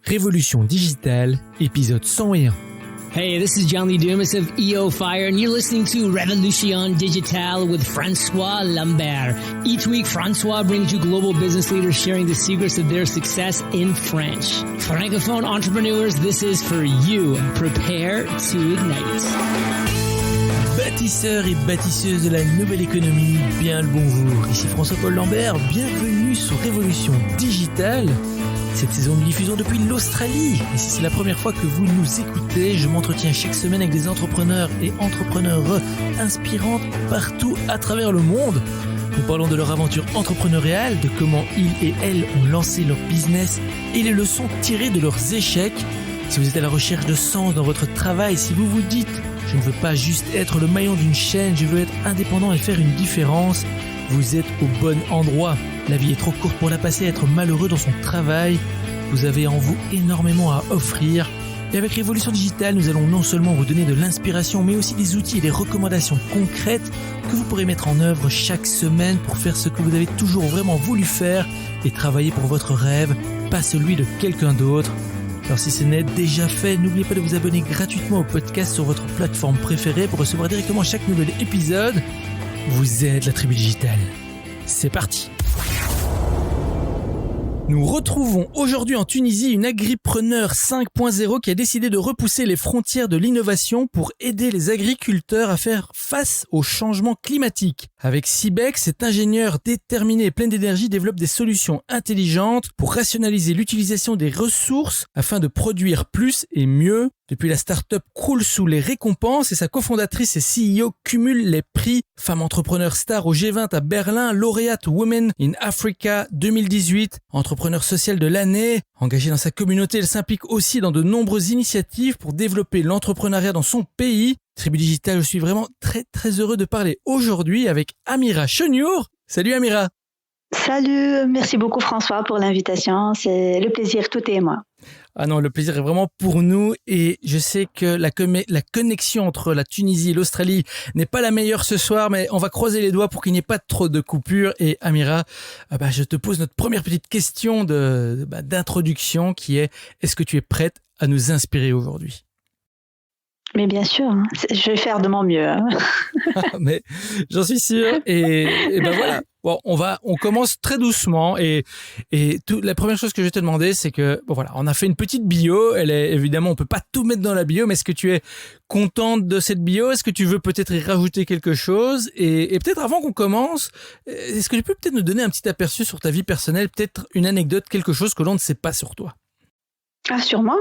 Révolution digitale, épisode 101. Hey, this is John Lee Dumas of EO Fire, and you're listening to Revolution Digital with Francois Lambert. Each week, Francois brings you global business leaders sharing the secrets of their success in French. Francophone entrepreneurs, this is for you. Prepare to ignite. Bâtisseurs et bâtisseuses de la nouvelle économie, bien le bonjour. Ici François-Paul Lambert, bienvenue sur Révolution Digitale. Cette saison, nous diffusons depuis l'Australie. Et si c'est la première fois que vous nous écoutez, je m'entretiens chaque semaine avec des entrepreneurs et entrepreneurs inspirantes partout à travers le monde. Nous parlons de leur aventure entrepreneuriale, de comment ils et elles ont lancé leur business et les leçons tirées de leurs échecs. Si vous êtes à la recherche de sens dans votre travail, si vous vous dites « Je ne veux pas juste être le maillon d'une chaîne, je veux être indépendant et faire une différence », vous êtes au bon endroit. La vie est trop courte pour la passer à être malheureux dans son travail. Vous avez en vous énormément à offrir. Et avec Révolution Digitale, nous allons non seulement vous donner de l'inspiration, mais aussi des outils et des recommandations concrètes que vous pourrez mettre en œuvre chaque semaine pour faire ce que vous avez toujours vraiment voulu faire et travailler pour votre rêve, pas celui de quelqu'un d'autre. Alors si ce n'est déjà fait, n'oubliez pas de vous abonner gratuitement au podcast sur votre plateforme préférée pour recevoir directement chaque nouvel épisode. Vous êtes la tribu digitale. C'est parti. Nous retrouvons aujourd'hui en Tunisie une agripreneur 5.0 qui a décidé de repousser les frontières de l'innovation pour aider les agriculteurs à faire face au changement climatique. Avec Cibex, cet ingénieur déterminé et plein d'énergie développe des solutions intelligentes pour rationaliser l'utilisation des ressources afin de produire plus et mieux. Depuis, la start-up croule sous les récompenses et sa cofondatrice et CEO cumule les prix. Femme entrepreneur star au G20 à Berlin, lauréate Women in Africa 2018, entrepreneur social de l'année. Engagée dans sa communauté, elle s'implique aussi dans de nombreuses initiatives pour développer l'entrepreneuriat dans son pays. Tribu Digitale, je suis vraiment très heureux de parler aujourd'hui avec Amira Cheniour. Salut Amira. Salut, merci beaucoup François pour l'invitation. C'est le plaisir, tout est moi. Ah non, le plaisir est vraiment pour nous et je sais que la connexion entre la Tunisie et l'Australie n'est pas la meilleure ce soir, mais on va croiser les doigts pour qu'il n'y ait pas trop de coupures. Et Amira, je te pose notre première petite question d'introduction qui est: est-ce que tu es prête à nous inspirer aujourd'hui ? Mais bien sûr, je vais faire de mon mieux. Mais j'en suis sûr. Et voilà. Bon, on commence très doucement et la première chose que je vais te demander, c'est que on a fait une petite bio. Elle est évidemment, on peut pas tout mettre dans la bio, mais est-ce que tu es contente de cette bio ? Est-ce que tu veux peut-être y rajouter quelque chose ? Et peut-être avant qu'on commence, est-ce que tu peux peut-être nous donner un petit aperçu sur ta vie personnelle, peut-être une anecdote, quelque chose que l'on ne sait pas sur toi ? Ah, sur moi ?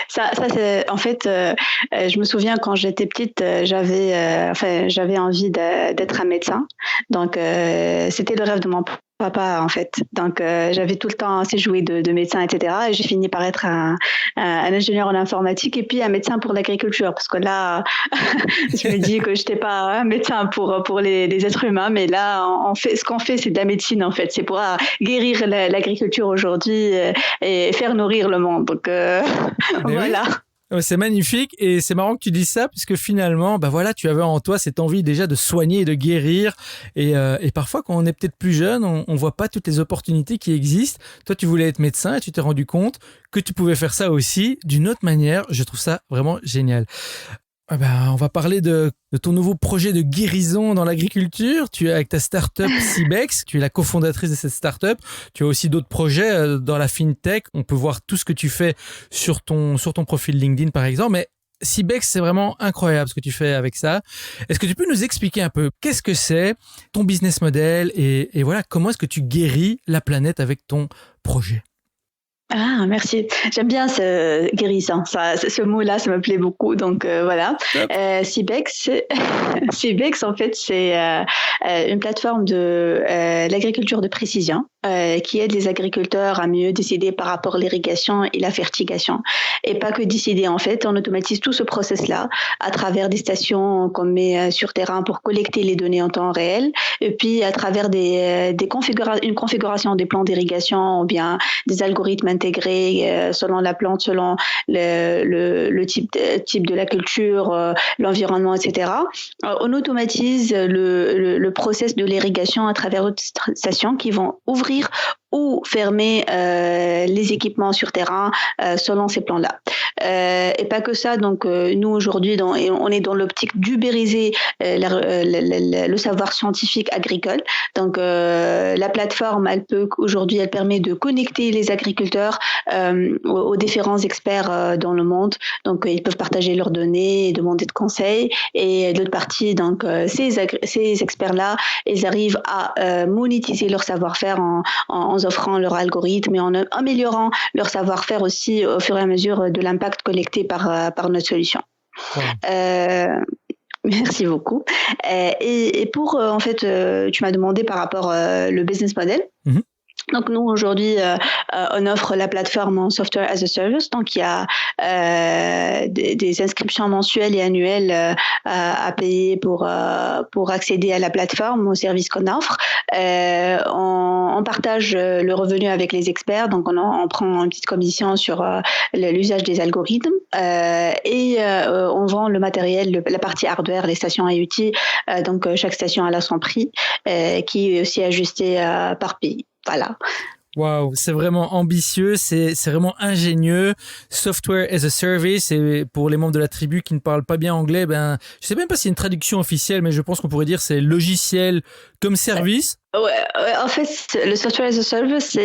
Ça c'est en fait. Je me souviens quand j'étais petite, j'avais envie d'être un médecin. Donc c'était le rêve de mon papa en fait. Donc j'avais tout le temps assez joué de médecin, etc. Et j'ai fini par être un ingénieur en informatique et puis un médecin pour l'agriculture, parce que là, je me dis que j'étais pas un médecin pour les êtres humains, mais là, ce qu'on fait, c'est de la médecine en fait. C'est pour guérir l'agriculture aujourd'hui et faire nourrir le monde. Donc voilà. Oui. C'est magnifique et c'est marrant que tu dises ça puisque finalement, tu avais en toi cette envie déjà de soigner et de guérir et parfois quand on est peut-être plus jeune, on voit pas toutes les opportunités qui existent. Toi, tu voulais être médecin et tu t'es rendu compte que tu pouvais faire ça aussi d'une autre manière. Je trouve ça vraiment génial. On va parler de ton nouveau projet de guérison dans l'agriculture. Tu es avec ta start-up Cibex, tu es la cofondatrice de cette start-up. Tu as aussi d'autres projets dans la fintech. On peut voir tout ce que tu fais sur ton profil LinkedIn par exemple. Mais Cibex, c'est vraiment incroyable ce que tu fais avec ça. Est-ce que tu peux nous expliquer un peu qu'est-ce que c'est ton business model et voilà, comment est-ce que tu guéris la planète avec ton projet ? Ah, merci. J'aime bien ce guérissant. Ce mot-là, ça me plaît beaucoup. Donc, voilà. Cibex, en fait, c'est une plateforme de l'agriculture de précision qui aide les agriculteurs à mieux décider par rapport à l'irrigation et la fertigation. Et pas que décider, en fait, on automatise tout ce process-là à travers des stations qu'on met sur terrain pour collecter les données en temps réel. Et puis, à travers une configuration des plans d'irrigation ou bien des algorithmes intégrés selon la plante, selon le type de la culture, l'environnement, etc. On automatise le process de l'irrigation à travers d'autres stations qui vont ouvrir ou fermer les équipements sur terrain selon ces plans-là. Et pas que ça, donc nous aujourd'hui, on est dans l'optique d'ubériser le savoir scientifique agricole. Donc la plateforme, elle permet de connecter les agriculteurs aux différents experts dans le monde. Donc ils peuvent partager leurs données et demander de conseils. Et de l'autre partie, donc ces experts-là, ils arrivent à monétiser leur savoir-faire en offrant leur algorithme et en améliorant leur savoir-faire aussi au fur et à mesure de l'impact collecté par notre solution. Ouais. Merci beaucoup. Et pour, en fait, tu m'as demandé par rapport le business model. Mm-hmm. Donc nous aujourd'hui on offre la plateforme en software as a service, donc il y a des inscriptions mensuelles et annuelles à payer pour accéder à la plateforme, aux services qu'on offre. On partage le revenu avec les experts, donc on prend une petite commission sur l'usage des algorithmes et on vend le matériel, la partie hardware, les stations IoT, donc chaque station elle a son prix qui est aussi ajusté par pays. Voilà. Waouh, c'est vraiment ambitieux, c'est vraiment ingénieux. Software as a service, et pour les membres de la tribu qui ne parlent pas bien anglais, je sais même pas s'il y a une traduction officielle, mais je pense qu'on pourrait dire c'est logiciel comme service. Ouais, en fait, le software as a service,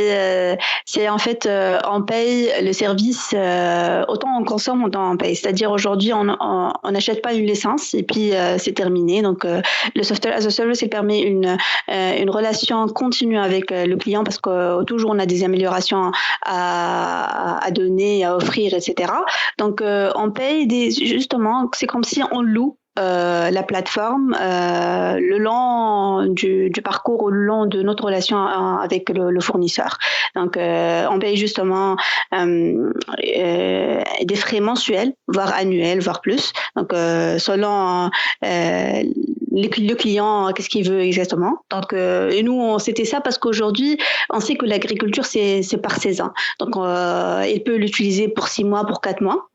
c'est en fait, on paye le service, autant on consomme, autant on paye. C'est-à-dire aujourd'hui, on n'achète pas une licence et puis c'est terminé. Donc, le software as a service, il permet une relation continue avec le client parce que toujours on a des améliorations à donner, à offrir, etc. Donc, on paye justement, c'est comme si on loue la plateforme le long du parcours ou le long de notre relation avec le fournisseur. Donc, on paye justement des frais mensuels, voire annuels, voire plus. Donc, selon le client, qu'est-ce qu'il veut exactement. Donc, et nous, c'était ça parce qu'aujourd'hui, on sait que l'agriculture, c'est par saison. Donc, il peut l'utiliser pour 6 mois, pour 4 mois.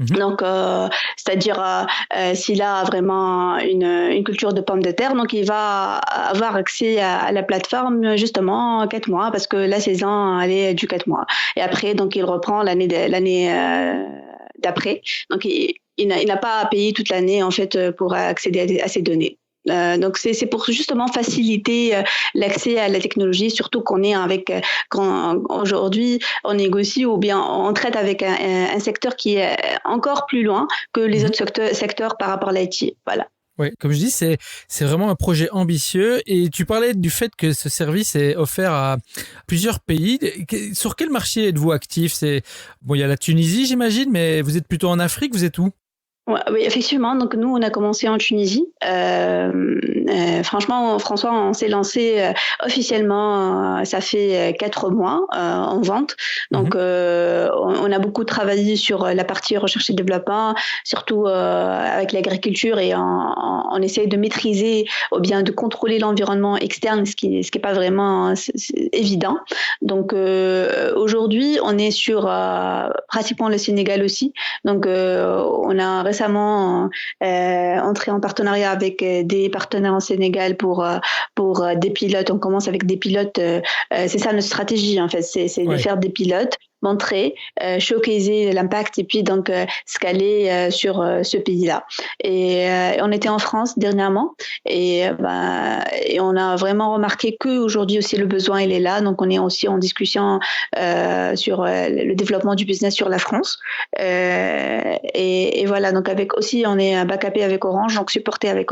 Donc, c'est-à-dire s'il a vraiment une culture de pommes de terre, donc il va avoir accès à la plateforme justement 4 mois parce que la saison elle est du 4 mois. Et après, donc il reprend l'année d'après. Donc il n'a pas à payer toute l'année en fait pour accéder à ces données. Donc c'est pour justement faciliter l'accès à la technologie, surtout qu'on est quand aujourd'hui on négocie ou bien on traite avec un secteur qui est encore plus loin que les autres secteurs par rapport à l'IT. Voilà. Oui, comme je dis, c'est vraiment un projet ambitieux. Et tu parlais du fait que ce service est offert à plusieurs pays. Sur quel marché êtes-vous actif? Bon, il y a la Tunisie, j'imagine, mais vous êtes plutôt en Afrique. Vous êtes où? Ouais, oui, effectivement. Donc nous, on a commencé en Tunisie. Franchement, François, on s'est lancé officiellement. Ça fait 4 mois en vente. Donc, on a beaucoup travaillé sur la partie recherche et développement, surtout avec l'agriculture, et on essaye de maîtriser ou bien de contrôler l'environnement externe, ce qui est pas vraiment évident. Donc, aujourd'hui, on est sur pratiquement le Sénégal aussi. Donc, on a récemment entré en partenariat avec des partenaires en Sénégal pour des pilotes. On commence avec des pilotes. C'est ça notre stratégie en fait, c'est de faire des pilotes, montrer, showcaser l'impact et puis donc scaler sur ce pays-là. Et on était en France dernièrement et on a vraiment remarqué qu'aujourd'hui aussi le besoin il est là. Donc on est aussi en discussion sur le développement du business sur la France. Et voilà, donc on est backupé avec Orange, donc supporté avec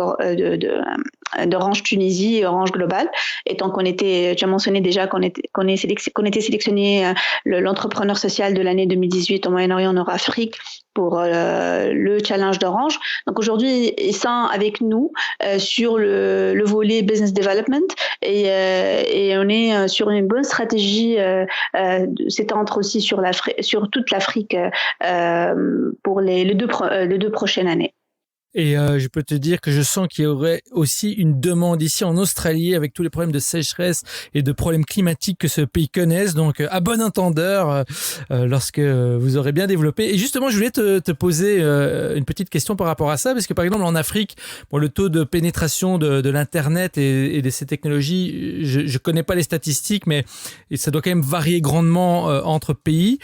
d'Orange Tunisie et Orange Global. Et tant tu as mentionné déjà qu'on était sélectionné l'entrepreneur social de l'année 2018 au Moyen-Orient, Nord-Afrique pour le challenge d'Orange. Donc aujourd'hui, ils sont avec nous sur le volet business development et on est sur une bonne stratégie s'étendre aussi sur toute l'Afrique pour les deux prochaines années. Et je peux te dire que je sens qu'il y aurait aussi une demande ici en Australie avec tous les problèmes de sécheresse et de problèmes climatiques que ce pays connaisse. Donc, à bon entendeur, lorsque vous aurez bien développé. Et justement, je voulais te poser une petite question par rapport à ça, parce que par exemple en Afrique, bon, le taux de pénétration de l'internet et de ces technologies, je connais pas les statistiques, mais ça doit quand même varier grandement entre pays.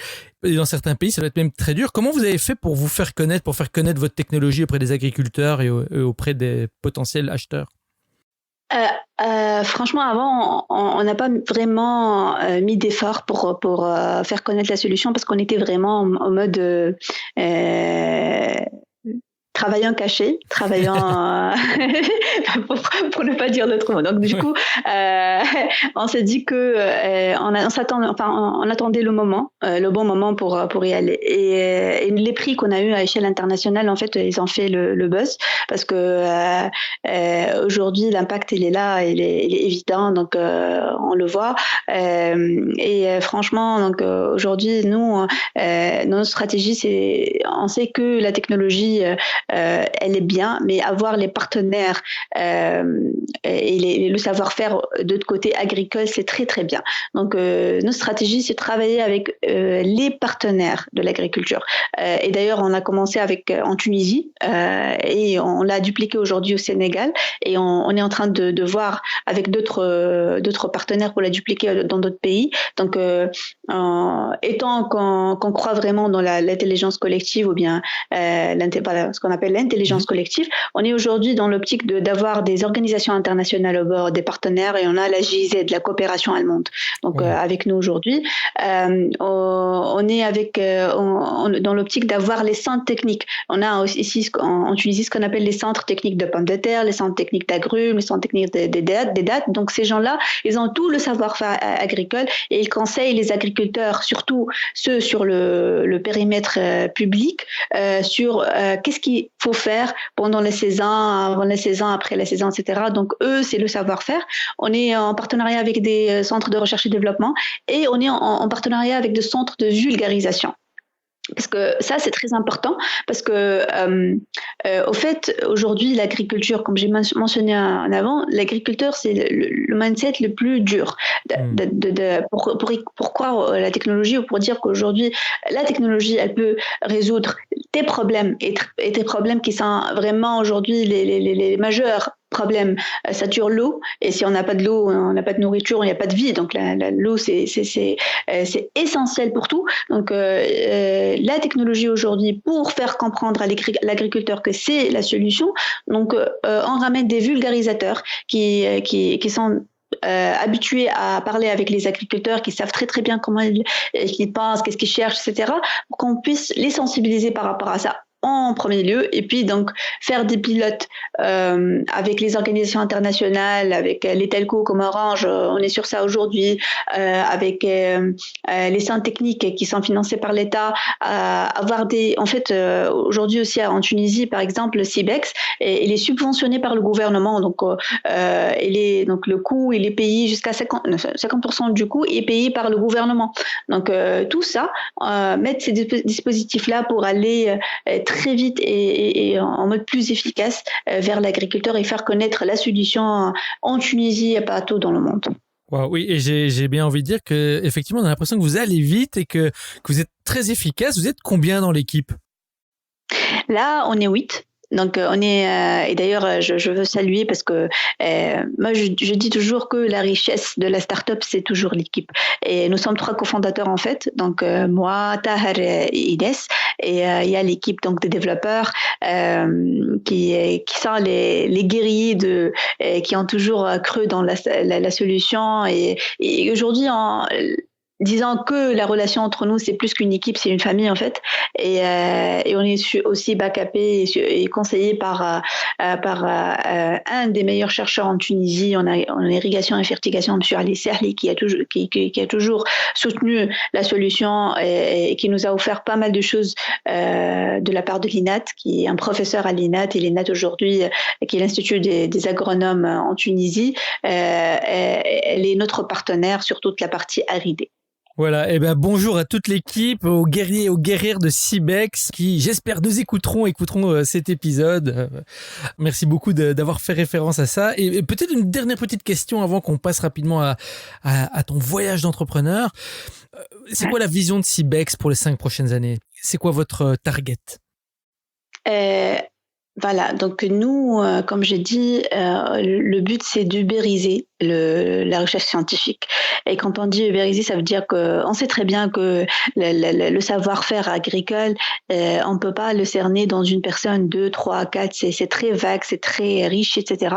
Et dans certains pays, ça doit être même très dur. Comment vous avez fait pour vous faire connaître, pour faire connaître votre technologie auprès des agriculteurs et auprès des potentiels acheteurs? Franchement, avant, on n'a pas vraiment mis d'efforts pour faire connaître la solution parce qu'on était vraiment en mode travaillant caché, travaillant pour ne pas dire l'autre mot. Donc du coup, on s'est dit que on attendait le bon moment pour y aller. Et les prix qu'on a eu à échelle internationale, en fait, ils ont fait le buzz parce que aujourd'hui l'impact il est là, il est évident, donc on le voit. Et franchement, donc aujourd'hui, nous, notre stratégie, c'est on sait que la technologie elle est bien, mais avoir les partenaires et le savoir-faire de l'autre côté agricole, c'est très très bien. Donc notre stratégie, c'est travailler avec les partenaires de l'agriculture. Et d'ailleurs, on a commencé en Tunisie et on l'a dupliqué aujourd'hui au Sénégal et on est en train de voir avec d'autres partenaires pour la dupliquer dans d'autres pays. Donc étant qu'on croit vraiment dans l'intelligence collective ou bien ce qu'on appelle l'intelligence collective, on est aujourd'hui dans l'optique d'avoir des organisations internationales au bord des partenaires et on a la GIZ, la coopération allemande. Donc avec nous aujourd'hui, on est dans l'optique d'avoir les centres techniques. On a aussi ici en Tunisie ce qu'on appelle les centres techniques de pommes de terre, les centres techniques d'agrumes, les centres techniques des dattes. Donc ces gens-là, ils ont tout le savoir-faire agricole et ils conseillent les agriculteurs, surtout ceux sur le périmètre public, sur qu'est-ce qu'il faut faire pendant les saisons, avant les saisons, après les saisons, etc. Donc eux, c'est le savoir-faire. On est en partenariat avec des centres de recherche et développement et on est en partenariat avec des centres de vulgarisation. Parce que ça, c'est très important parce que, au fait, aujourd'hui, l'agriculture, comme j'ai mentionné en avant, l'agriculteur, c'est le mindset le plus dur. Pour croire la technologie ou pour dire qu'aujourd'hui, la technologie, elle peut résoudre tes problèmes et tes problèmes qui sont vraiment aujourd'hui les majeurs problème, ça tue l'eau et si on n'a pas de l'eau, on n'a pas de nourriture, il n'y a pas de vie. Donc l'eau c'est essentiel pour tout. Donc la technologie aujourd'hui pour faire comprendre à l'agriculteur que c'est la solution. Donc on ramène des vulgarisateurs qui sont habitués à parler avec les agriculteurs, qui savent très très bien comment ils pensent, qu'est-ce qu'ils cherchent, etc. Pour qu'on puisse les sensibiliser par rapport à ça en premier lieu, et puis donc faire des pilotes avec les organisations internationales, avec les telcos comme Orange, on est sur ça aujourd'hui, avec les centres techniques qui sont financés par l'État, avoir en fait aujourd'hui aussi en Tunisie par exemple, Cibex, il est subventionné par le gouvernement, donc donc le coût il est payé jusqu'à 50% du coût est payé par le gouvernement. Donc tout ça, mettre ces dispositifs là pour aller très vite et en mode plus efficace vers l'agriculteur et faire connaître la solution en Tunisie et partout dans le monde. Wow, oui, et j'ai bien envie de dire que effectivement on a l'impression que vous allez vite et que vous êtes très efficace. Vous êtes combien dans l'équipe? Là, on est 8. Donc on est et d'ailleurs je veux saluer parce que moi je dis toujours que la richesse de la start-up c'est toujours l'équipe et nous sommes 3 cofondateurs en fait, donc moi, Tahar et Inès, et il y a l'équipe donc des développeurs qui sont les guerriers qui ont toujours cru dans la solution et aujourd'hui disant que la relation entre nous, c'est plus qu'une équipe, c'est une famille en fait. Et on est aussi backupé et conseillé par un des meilleurs chercheurs en Tunisie en irrigation et fertigation, M. Ali Sahli, qui a toujours soutenu la solution et qui nous a offert pas mal de choses de la part de l'INAT, qui est un professeur à l'INAT, et l'INAT aujourd'hui, qui est l'Institut des agronomes en Tunisie. Elle est notre partenaire sur toute la partie R&D. Voilà, et ben bonjour à toute l'équipe, aux guerriers et aux guerrières de Cybex qui, j'espère, nous écouteront cet épisode. Merci beaucoup d'avoir fait référence à ça. Et peut-être une dernière petite question avant qu'on passe rapidement à ton voyage d'entrepreneur. C'est quoi la vision de Cybex pour les 5 prochaines années? C'est quoi votre target? Voilà, donc nous, comme j'ai dit, le but c'est d'ubériser la recherche scientifique. Et quand on dit ubériser, ça veut dire qu'on sait très bien que le savoir-faire agricole, on peut pas le cerner dans une personne, 2, 3, 4, c'est très vague, c'est très riche, etc.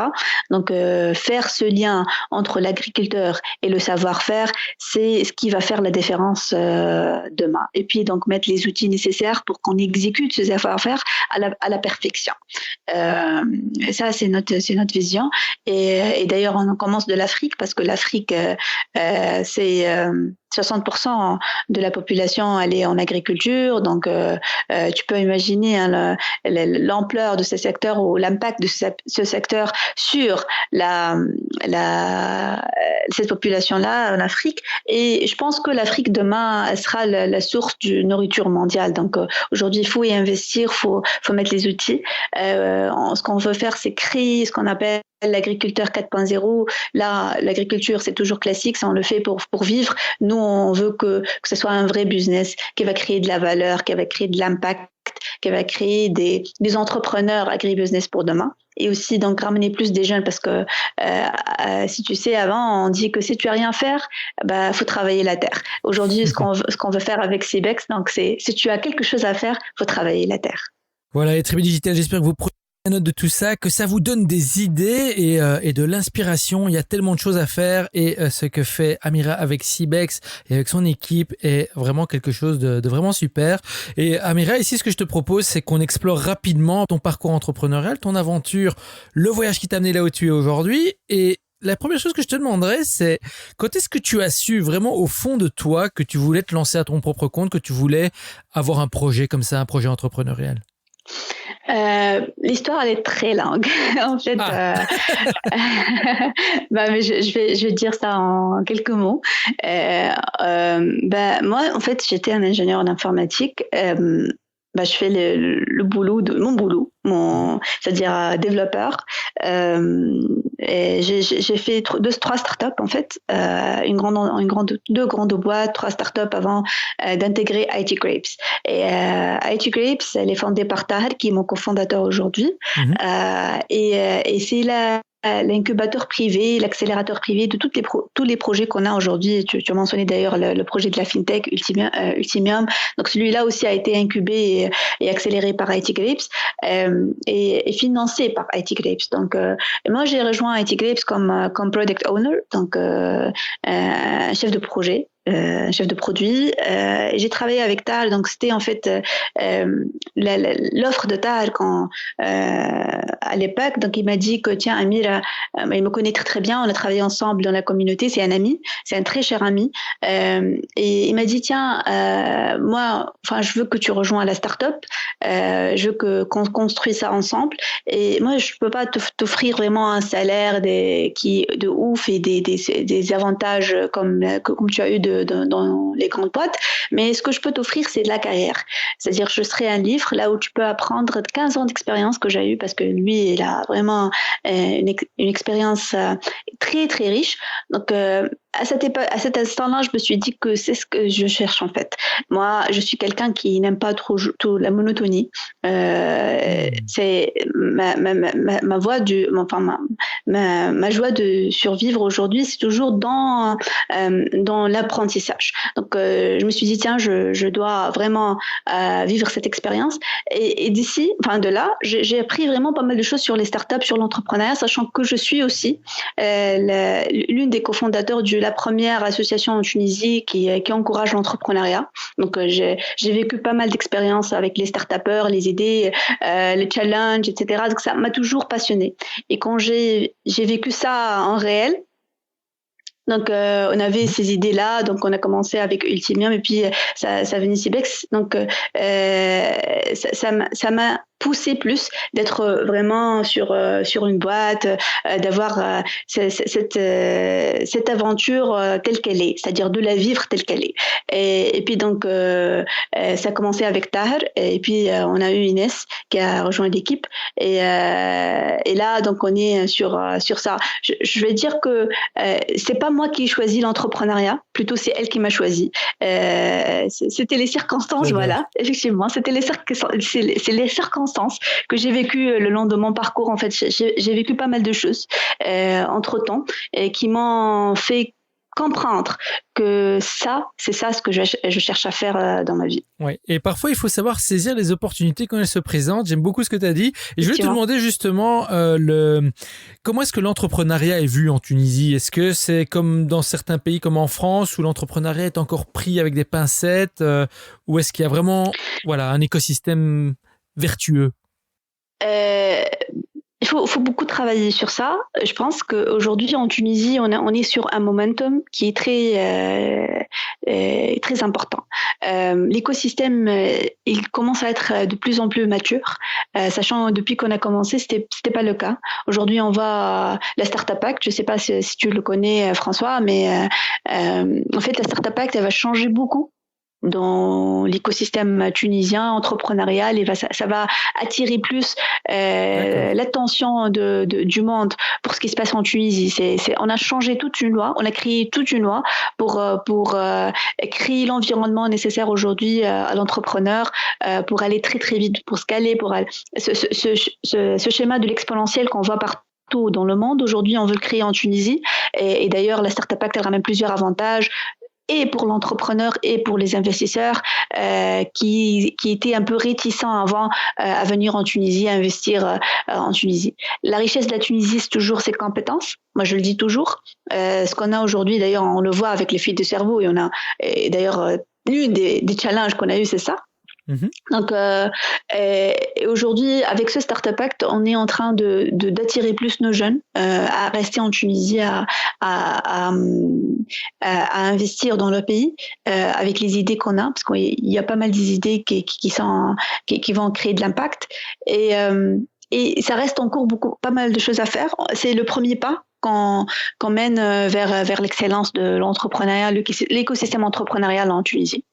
Donc faire ce lien entre l'agriculteur et le savoir-faire, c'est ce qui va faire la différence demain. Et puis donc mettre les outils nécessaires pour qu'on exécute ce savoir-faire à la perfection. Ça c'est notre vision. Et d'ailleurs on commence de l'Afrique parce que l'Afrique c'est 60% de la population elle est en agriculture, donc tu peux imaginer l'ampleur de ce secteur ou l'impact de ce secteur sur cette population-là en Afrique. Et je pense que l'Afrique demain elle sera la source de nourriture mondiale. Donc aujourd'hui il faut y investir, faut mettre les outils. Ce qu'on veut faire c'est créer ce qu'on appelle l'agriculteur 4.0. Là, l'agriculture, c'est toujours classique, ça on le fait pour vivre. Nous, on veut que ce soit un vrai business qui va créer de la valeur, qui va créer de l'impact, qui va créer des entrepreneurs agribusiness pour demain. Et aussi, donc, ramener plus des jeunes parce que, si tu sais, avant, on dit que si tu as rien à faire, faut travailler la terre. Aujourd'hui, ce qu'on veut faire avec Cybex, donc, c'est si tu as quelque chose à faire, faut travailler la terre. Voilà, et Tribu Digital, j'espère que vous prenez note de tout ça, que ça vous donne des idées et de l'inspiration. Il y a tellement de choses à faire et ce que fait Amira avec Cybex et avec son équipe est vraiment quelque chose de vraiment super. Et Amira, ici, ce que je te propose, c'est qu'on explore rapidement ton parcours entrepreneurial, ton aventure, le voyage qui t'a amené là où tu es aujourd'hui. Et la première chose que je te demanderais, c'est quand est-ce que tu as su vraiment au fond de toi que tu voulais te lancer à ton propre compte, que tu voulais avoir un projet comme ça, un projet entrepreneurial? L'histoire elle est très longue en fait. Mais je vais dire ça en quelques mots. Moi en fait j'étais un ingénieur d'informatique. Je fais le boulot de mon boulot, c'est-à-dire développeur. Et j'ai fait 3 startups en fait, deux grandes boîtes, 3 startups avant d'intégrer IT Grapes. Et IT Grapes, elle est fondée par Tahar, qui est mon cofondateur aujourd'hui. Et c'est l'incubateur privé, l'accélérateur privé de tous les projets qu'on a aujourd'hui. Tu as mentionné d'ailleurs le projet de la FinTech Ultimium. Donc celui-là aussi a été incubé et accéléré par IT Grapes et financé par IT Grapes. Donc moi j'ai rejoint IT Grapes comme product owner, donc chef de projet. Chef de produit. J'ai travaillé avec Tal, donc c'était en fait l'offre de Tal à l'époque. Donc il m'a dit que tiens Amir, il me connaît très très bien, on a travaillé ensemble dans la communauté, c'est un ami, c'est un très cher ami. Et il m'a dit tiens moi, je veux que tu rejoins la start-up, je veux qu'on construise ça ensemble. Et moi je peux pas t'offrir vraiment un salaire de ouf et des avantages comme tu as eu dans les grandes boîtes, mais ce que je peux t'offrir, c'est de la carrière. C'est-à-dire, je serai un livre là où tu peux apprendre 15 ans d'expérience que j'ai eu, parce que lui, il a vraiment une expérience très, très riche. Donc, à cet instant-là, je me suis dit que c'est ce que je cherche en fait. Moi, je suis quelqu'un qui n'aime pas trop la monotonie. C'est ma joie de survivre aujourd'hui, c'est toujours dans l'apprentissage. Donc, je me suis dit tiens, je dois vraiment vivre cette expérience. Et de là, j'ai appris vraiment pas mal de choses sur les startups, sur l'entrepreneuriat, sachant que je suis aussi l'une des cofondateurs de la première association en Tunisie qui encourage l'entrepreneuriat. Donc, j'ai vécu pas mal d'expériences avec les start-upers, les idées, les challenges, etc. Donc, ça m'a toujours passionnée. Et quand j'ai vécu ça en réel, donc, on avait ces idées-là, donc on a commencé avec Ultimium et puis ça venait Cybex. Donc, ça m'a pousser plus, d'être vraiment sur une boîte, d'avoir cette aventure telle qu'elle est, c'est-à-dire de la vivre telle qu'elle est. Et puis donc ça a commencé avec Tahir, et puis on a eu Inès qui a rejoint l'équipe, et là donc on est sur ça. Je vais dire que c'est pas moi qui ai choisi l'entrepreneuriat, plutôt c'est elle qui m'a choisi. C'était les circonstances, voilà, effectivement, c'était les circonstances que j'ai vécues le long de mon parcours. En fait, j'ai vécu pas mal de choses entre-temps, qui m'ont fait comprendre que c'est ça ce que je cherche à faire dans ma vie. Ouais. Et parfois, il faut savoir saisir les opportunités quand elles se présentent. J'aime beaucoup ce que tu as dit. Et je voulais te demander justement comment est-ce que l'entrepreneuriat est vu en Tunisie ? Est-ce que c'est comme dans certains pays comme en France où l'entrepreneuriat est encore pris avec des pincettes, ou est-ce qu'il y a vraiment un écosystème vertueux ? Il faut beaucoup travailler sur ça. Je pense qu'aujourd'hui en Tunisie, on est sur un momentum qui est très important. L'écosystème, il commence à être de plus en plus mature, sachant depuis qu'on a commencé, c'était pas le cas. Aujourd'hui, on va la Startup Act. Je sais pas si tu le connais, François, mais en fait, la Startup Act, elle va changer beaucoup dans l'écosystème tunisien entrepreneurial, et ça va attirer plus l'attention du monde pour ce qui se passe en Tunisie. On a changé toute une loi, on a créé toute une loi pour créer l'environnement nécessaire aujourd'hui à l'entrepreneur, pour aller très très vite, pour scaler, ce schéma de l'exponentiel qu'on voit partout dans le monde. Aujourd'hui, on veut le créer en Tunisie, et d'ailleurs la Startup Act, elle ramène plusieurs avantages, et pour l'entrepreneur et pour les investisseurs qui étaient un peu réticents avant à venir en Tunisie, à investir en Tunisie. La richesse de la Tunisie, c'est toujours ses compétences. Moi, je le dis toujours. Ce qu'on a aujourd'hui, d'ailleurs, on le voit avec les fuites de cerveau, et d'ailleurs, l'une des challenges qu'on a eu, c'est ça. Donc, et aujourd'hui, avec ce Startup Act, on est en train d'attirer plus nos jeunes à rester en Tunisie, à investir dans le pays avec les idées qu'on a, parce qu'il y a pas mal d'idées qui vont créer de l'impact, et ça reste encore pas mal de choses à faire. C'est le premier pas qu'on mène vers l'excellence de l'entrepreneuriat, l'écosystème entrepreneurial en Tunisie.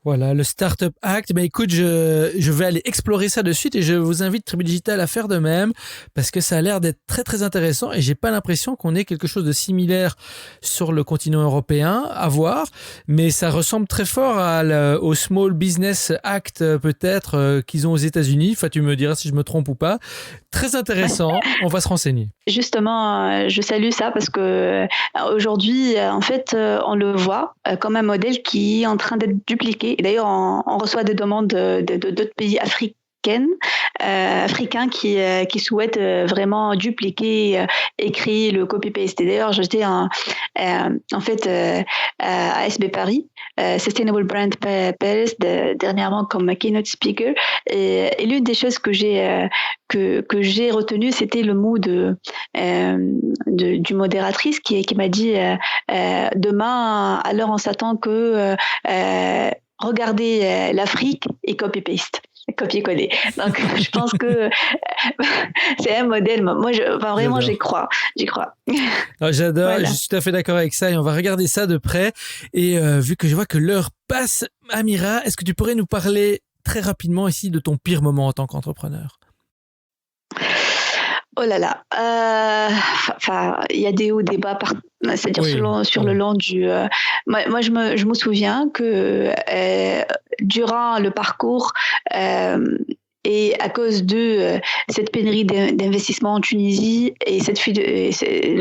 Voilà, le Startup Act. Ben écoute, je vais aller explorer ça de suite, et je vous invite Tribu Digital à faire de même, parce que ça a l'air d'être très très intéressant, et j'ai pas l'impression qu'on ait quelque chose de similaire sur le continent européen à voir, mais ça ressemble très fort au Small Business Act peut-être qu'ils ont aux États-Unis. Enfin, tu me diras si je me trompe ou pas. Très intéressant. On va se renseigner. Justement, je salue ça parce que aujourd'hui, en fait, on le voit comme un modèle qui est en train d'être dupliqué. Et d'ailleurs, on reçoit des demandes d'autres pays africains qui souhaitent vraiment dupliquer et créer le copy-paste. Et d'ailleurs, j'étais en fait à SB Paris, Sustainable Brand Paris, dernièrement comme keynote speaker, et l'une des choses que j'ai retenu, c'était le mot du modératrice qui m'a dit demain, alors on s'attend que regardez l'Afrique et copy-paste. Copier-coller. Donc, je pense que c'est un modèle. Moi, vraiment, j'y crois. Non, j'adore. Voilà. Je suis tout à fait d'accord avec ça, et on va regarder ça de près. Et vu que je vois que l'heure passe, Amira, est-ce que tu pourrais nous parler très rapidement ici de ton pire moment en tant qu'entrepreneur ? Oh là là, il y a des hauts, des bas, c'est-à-dire sur le long du. Moi, je me souviens que durant le parcours, et à cause de cette pénurie d'investissement en Tunisie et la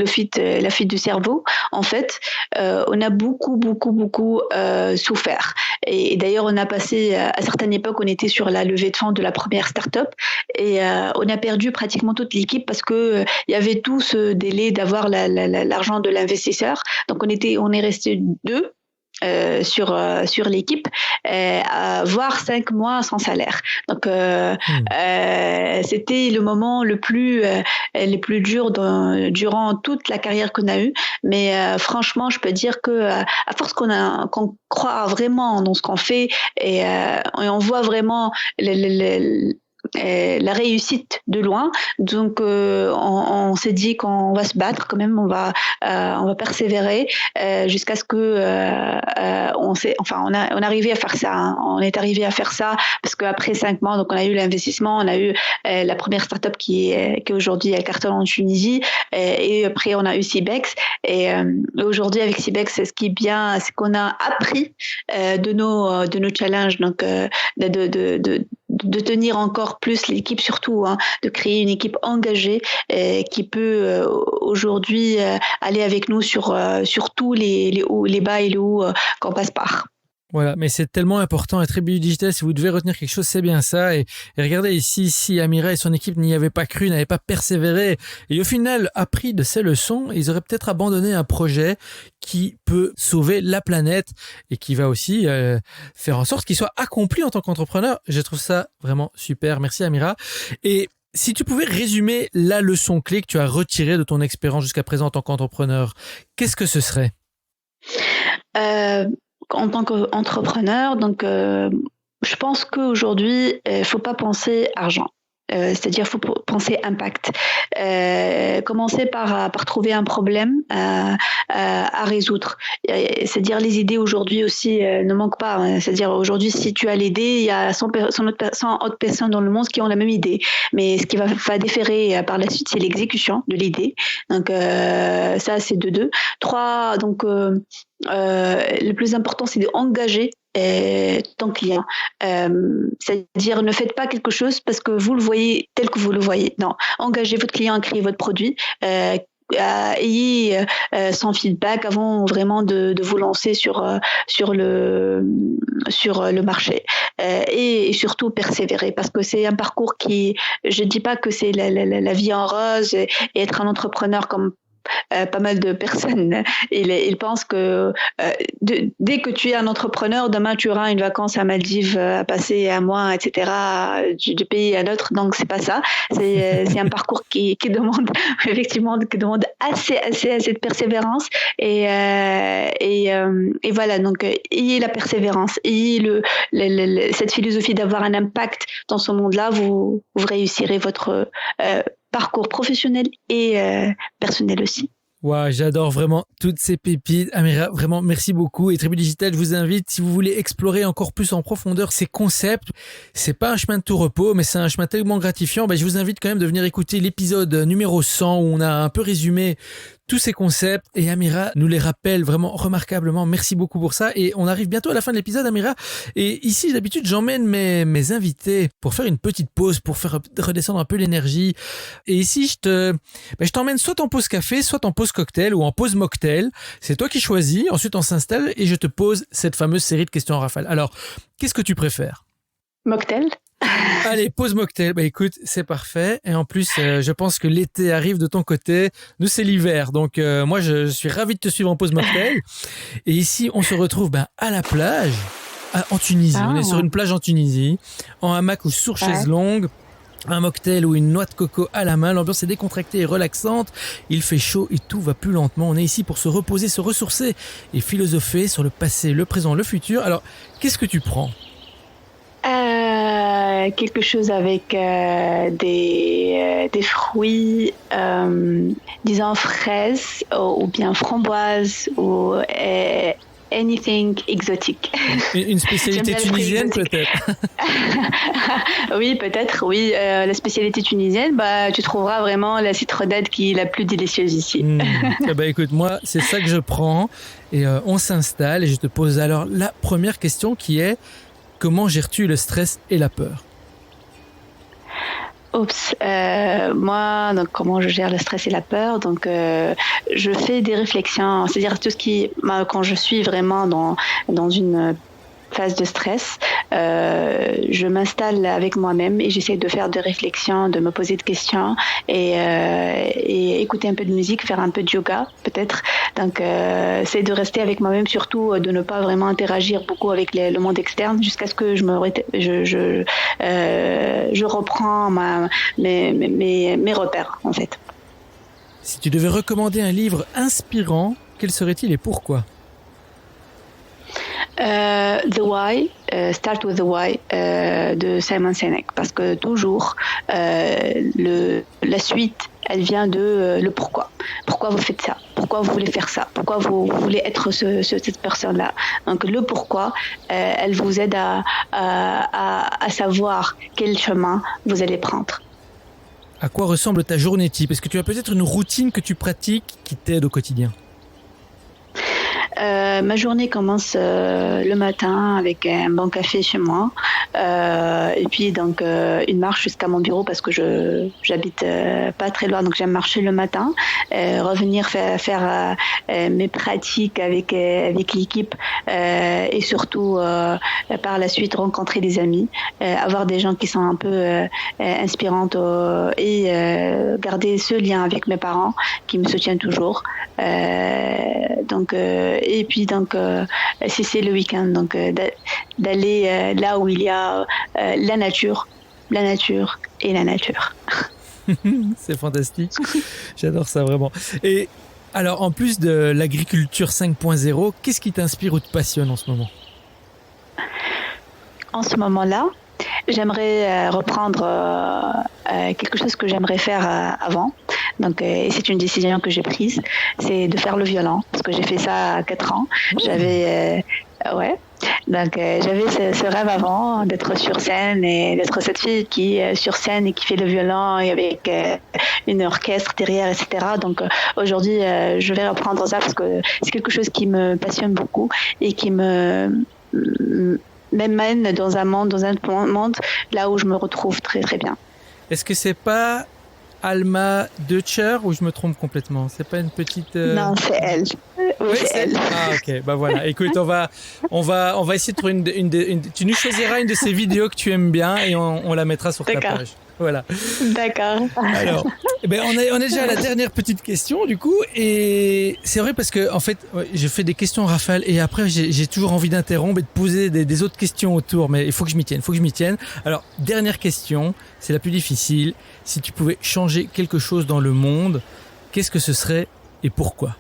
fuite du cerveau, en fait, on a beaucoup souffert. Et d'ailleurs, on a passé, à certaines époques, on était sur la levée de fonds de la première start-up, et on a perdu pratiquement toute l'équipe parce que il y avait tout ce délai d'avoir l'argent de l'investisseur. Donc, on est resté deux. Sur l'équipe, voire 5 mois sans salaire. Donc c'était le moment le plus dur durant toute la carrière qu'on a eue. Mais franchement, je peux dire que à force qu'on croit vraiment dans ce qu'on fait, et on voit vraiment la réussite de loin. Donc, on s'est dit qu'on va se battre quand même, on va persévérer jusqu'à ce que on arrivé à faire ça. Hein. On est arrivé à faire ça parce qu'après 5 mois, donc on a eu l'investissement, on a eu la première startup qui aujourd'hui elle cartonne en Tunisie, et après on a eu Cibex. Et aujourd'hui avec Cibex, ce qui est bien, c'est qu'on a appris de nos challenges, donc de tenir encore plus l'équipe, surtout de créer une équipe engagée qui peut aujourd'hui aller avec nous sur tous les hauts, les bas et les hauts qu'on passe par. Voilà, mais c'est tellement important. Et Tribu Digital, si vous devez retenir quelque chose, c'est bien ça. Et regardez ici, si Amira et son équipe n'y avaient pas cru, n'avaient pas persévéré, et au final appris de ces leçons, ils auraient peut-être abandonné un projet qui peut sauver la planète et qui va aussi faire en sorte qu'il soit accompli en tant qu'entrepreneur. Je trouve ça vraiment super. Merci Amira. Et si tu pouvais résumer la leçon clé que tu as retirée de ton expérience jusqu'à présent en tant qu'entrepreneur, qu'est-ce que ce serait ? En tant qu'entrepreneur, donc je pense qu'aujourd'hui, il faut pas penser argent. C'est-à-dire, faut penser impact. Commencer par trouver un problème à résoudre. C'est-à-dire, les idées aujourd'hui aussi ne manquent pas. Hein. C'est-à-dire, aujourd'hui, si tu as l'idée, il y a 100 autres personnes dans le monde qui ont la même idée. Mais ce qui va différer par la suite, c'est l'exécution de l'idée. Donc, ça, c'est de 2. 3, donc, le plus important, c'est d'engager ton client. C'est-à-dire, ne faites pas quelque chose parce que vous le voyez tel que vous le voyez. Non, engagez votre client à créer votre produit. Ayez son feedback avant vraiment de vous lancer sur le marché, et surtout persévérer, parce que c'est un parcours qui, je dis pas que c'est la vie en rose et être un entrepreneur comme pas mal de personnes. Ils pensent que dès que tu es un entrepreneur, demain tu auras une vacance à Maldives à passer un mois, etc., du pays à l'autre. Donc c'est pas ça. C'est un parcours qui demande effectivement assez de persévérance, et voilà. Donc ayez la persévérance, ayez cette philosophie d'avoir un impact dans ce monde-là. Vous réussirez votre parcours professionnel et personnel aussi. Wow, j'adore vraiment toutes ces pépites. Amira, vraiment, merci beaucoup. Et Tribu Digital, je vous invite, si vous voulez explorer encore plus en profondeur ces concepts, c'est pas un chemin de tout repos, mais c'est un chemin tellement gratifiant. Je vous invite quand même de venir écouter l'épisode numéro 100 où on a un peu résumé tous ces concepts, et Amira nous les rappelle vraiment remarquablement. Merci beaucoup pour ça. Et on arrive bientôt à la fin de l'épisode, Amira. Et ici, d'habitude, j'emmène mes invités pour faire une petite pause, pour faire redescendre un peu l'énergie. Et ici, je t'emmène soit en pause café, soit en pause cocktail ou en pause mocktail. C'est toi qui choisis. Ensuite, on s'installe et je te pose cette fameuse série de questions en rafale. Alors, qu'est-ce que tu préfères ? Mocktail. Allez, pause mocktail. Écoute, c'est parfait. Et en plus, je pense que l'été arrive de ton côté. Nous, c'est l'hiver. Donc, moi, je suis ravi de te suivre en pause mocktail. Et ici, on se retrouve à la plage, en Tunisie. On est sur une plage en Tunisie, en hamac ou sur chaise longue. Un mocktail ou une noix de coco à la main. L'ambiance est décontractée et relaxante. Il fait chaud et tout va plus lentement. On est ici pour se reposer, se ressourcer et philosopher sur le passé, le présent, le futur. Alors, qu'est-ce que tu prends ? Quelque chose avec des fruits, disons fraises ou bien framboises ou anything exotique. Une spécialité tunisienne peut-être. Oui, peut-être, oui. La spécialité tunisienne, tu trouveras vraiment la citronnade qui est la plus délicieuse ici. Écoute, moi, c'est ça que je prends. Et on s'installe et je te pose alors la première question qui est: comment gères-tu le stress et la peur ? Moi, donc comment je gère le stress et la peur? Donc, je fais des réflexions, c'est-à-dire tout ce qui, quand je suis vraiment dans une phase de stress, je m'installe avec moi-même et j'essaie de faire des réflexions, de me poser des questions et écouter un peu de musique, faire un peu de yoga peut-être. Donc c'est de rester avec moi-même, surtout de ne pas vraiment interagir beaucoup avec le monde externe jusqu'à ce que je reprends mes repères en fait. Si tu devais recommander un livre inspirant, quel serait-il et pourquoi ? The Why, Start with the Why de Simon Sinek, parce que toujours la suite, elle vient de le pourquoi. Pourquoi vous faites ça? Pourquoi vous voulez faire ça? Pourquoi vous voulez être cette personne-là? Donc le pourquoi, elle vous aide à savoir quel chemin vous allez prendre. À quoi ressemble ta journée type? Est-ce que tu as peut-être une routine que tu pratiques qui t'aide au quotidien? Ma journée commence le matin avec un bon café chez moi et puis donc une marche jusqu'à mon bureau parce que j'habite pas très loin, donc j'aime marcher le matin, revenir faire mes pratiques avec l'équipe et surtout par la suite rencontrer des amis, avoir des gens qui sont un peu inspirantes et garder ce lien avec mes parents qui me soutiennent toujours. Et puis donc si c'est le week-end, donc d'aller là où il y a la nature et la nature. C'est fantastique, j'adore ça vraiment. Et alors en plus de l'agriculture 5.0, qu'est-ce qui t'inspire ou te passionne en ce moment? En ce moment-là, j'aimerais reprendre quelque chose que j'aimerais faire avant. Donc, et c'est une décision que j'ai prise, c'est de faire le violon, parce que j'ai fait ça à 4 ans. J'avais ce rêve avant d'être sur scène et d'être cette fille qui est sur scène et qui fait le violon et avec une orchestre derrière, etc. Donc aujourd'hui, je vais reprendre ça parce que c'est quelque chose qui me passionne beaucoup et qui m'amène dans un monde là où je me retrouve très très bien. Est-ce que c'est pas Alma Deutscher ou je me trompe complètement? C'est pas une petite... Non, c'est elle. Oui, c'est elle. Ah ok, bah voilà. Écoute, on va essayer de trouver tu nous choisiras une de ces vidéos que tu aimes bien et on la mettra sur ta page. Voilà. D'accord. Alors, on est déjà à la dernière petite question du coup, et c'est vrai parce que en fait, je fais des questions rafales et après j'ai toujours envie d'interrompre et de poser des autres questions autour, mais il faut que je m'y tienne. Alors, dernière question, c'est la plus difficile. Si tu pouvais changer quelque chose dans le monde, qu'est-ce que ce serait et pourquoi?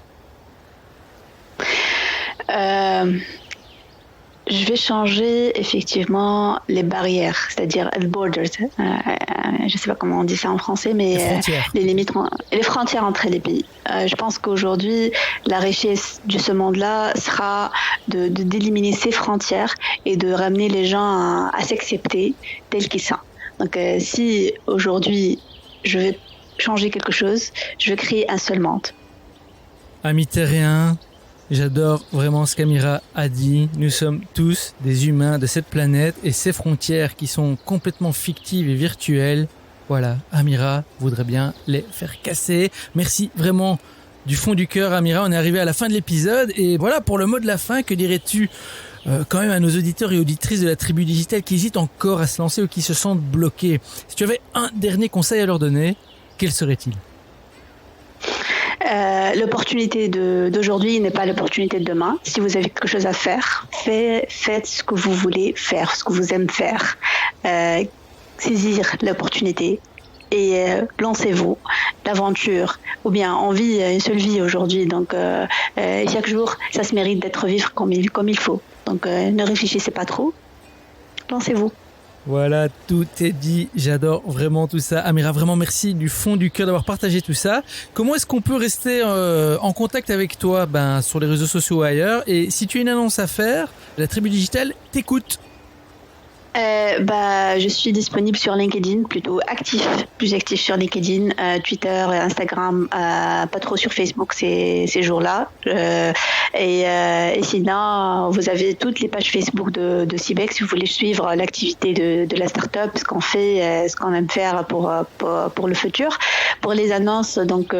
Je vais changer effectivement les barrières, c'est-à-dire les borders. Je ne sais pas comment on dit ça en français, mais les limites, les frontières entre les pays. Je pense qu'aujourd'hui, la richesse de ce monde-là sera d'éliminer ces frontières et de ramener les gens à s'accepter tels qu'ils sont. Donc, si aujourd'hui je vais changer quelque chose, je vais créer un seul monde. Amis terriens, j'adore vraiment ce qu'Amira a dit. Nous sommes tous des humains de cette planète et ces frontières qui sont complètement fictives et virtuelles, voilà, Amira voudrait bien les faire casser. Merci vraiment du fond du cœur, Amira. On est arrivé à la fin de l'épisode et voilà, pour le mot de la fin, que dirais-tu quand même à nos auditeurs et auditrices de la Tribu Digitale qui hésitent encore à se lancer ou qui se sentent bloqués? Si tu avais un dernier conseil à leur donner, quel serait-il? L'opportunité d'aujourd'hui n'est pas l'opportunité de demain. Si vous avez quelque chose à faire, faites ce que vous voulez faire, ce que vous aimez faire. Saisir l'opportunité et lancez-vous. L'aventure, ou bien on vit une seule vie aujourd'hui, donc chaque jour, ça se mérite d'être vivre comme il faut. Donc ne réfléchissez pas trop, lancez-vous. Voilà, tout est dit. J'adore vraiment tout ça. Amira, vraiment merci du fond du cœur d'avoir partagé tout ça. Comment est-ce qu'on peut rester en contact avec toi sur les réseaux sociaux ou ailleurs? Et si tu as une annonce à faire, la Tribu Digitale t'écoute. Je suis disponible sur LinkedIn, plus actif sur LinkedIn, Twitter, Instagram, pas trop sur Facebook ces jours-là. Et sinon, vous avez toutes les pages Facebook de Cibex si vous voulez suivre l'activité de la start-up, ce qu'on fait, ce qu'on aime faire pour le futur. Pour les annonces, donc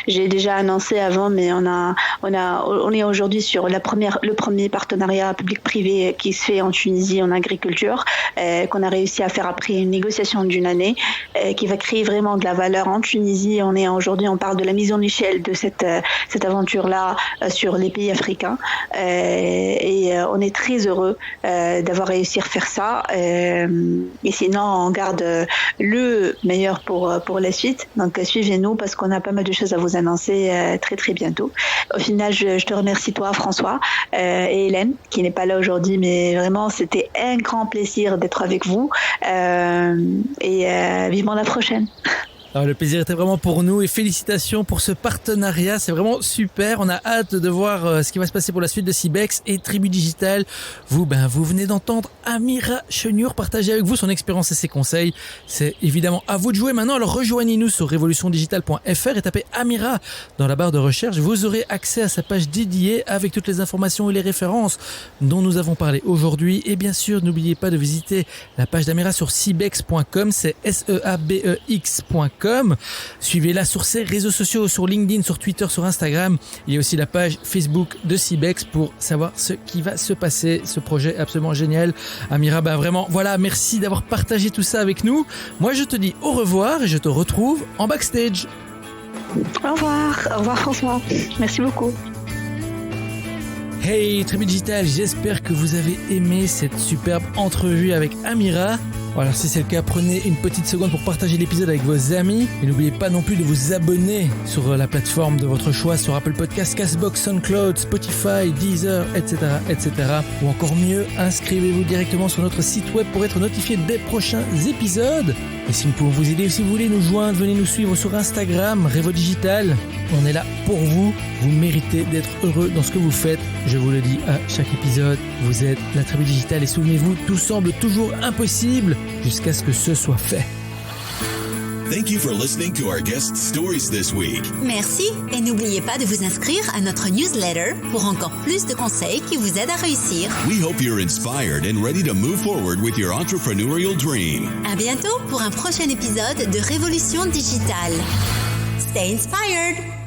j'ai déjà annoncé avant, mais on est aujourd'hui sur le premier partenariat public-privé qui se fait en Tunisie en agriculture. d'or qu'on a réussi à faire après une négociation d'1 année qui va créer vraiment de la valeur en Tunisie. Aujourd'hui, on parle de la mise en échelle de cette aventure-là sur les pays africains et on est très heureux d'avoir réussi à faire ça. Et sinon, on garde le meilleur pour la suite. Donc, suivez-nous parce qu'on a pas mal de choses à vous annoncer très, très bientôt. Au final, je te remercie toi, François, et Hélène, qui n'est pas là aujourd'hui, mais vraiment, c'était un grand plaisir d'être avec vous. Et vivement la prochaine. Alors, le plaisir était vraiment pour nous et félicitations pour ce partenariat, c'est vraiment super. On a hâte de voir ce qui va se passer pour la suite de Cibex et Tribu Digital. Vous venez d'entendre Amira Cheniur partager avec vous son expérience et ses conseils. C'est évidemment à vous de jouer maintenant. Alors rejoignez-nous sur revolutiondigital.fr et tapez Amira dans la barre de recherche. Vous aurez accès à sa page dédiée avec toutes les informations et les références dont nous avons parlé aujourd'hui. Et bien sûr, n'oubliez pas de visiter la page d'Amira sur cibex.com, c'est seabex.com. Suivez-la sur ses réseaux sociaux, sur LinkedIn, sur Twitter, sur Instagram. Il y a aussi la page Facebook de Cibex pour savoir ce qui va se passer. Ce projet absolument génial. Amira, vraiment, voilà, merci d'avoir partagé tout ça avec nous. Moi, je te dis au revoir et je te retrouve en backstage. Au revoir François. Merci beaucoup. Hey Tribu Digital, j'espère que vous avez aimé cette superbe entrevue avec Amira. Alors si c'est le cas, prenez une petite seconde pour partager l'épisode avec vos amis et n'oubliez pas non plus de vous abonner sur la plateforme de votre choix, sur Apple Podcasts, Castbox, SoundCloud, Spotify, Deezer, etc. Ou encore mieux, inscrivez-vous directement sur notre site web pour être notifié des prochains épisodes. Et si nous pouvons vous aider, si vous voulez nous joindre, venez nous suivre sur Instagram, Revo Digital. On est là pour vous. Vous méritez d'être heureux dans ce que vous faites. Je vous le dis à chaque épisode, vous êtes la Tribu Digitale et souvenez-vous, tout semble toujours impossible jusqu'à ce que ce soit fait. Thank you for listening to our guest stories this week. Merci et n'oubliez pas de vous inscrire à notre newsletter pour encore plus de conseils qui vous aident à réussir. We hope you're inspired and ready to move forward with your entrepreneurial dream. À bientôt pour un prochain épisode de Révolution Digitale. Stay inspired!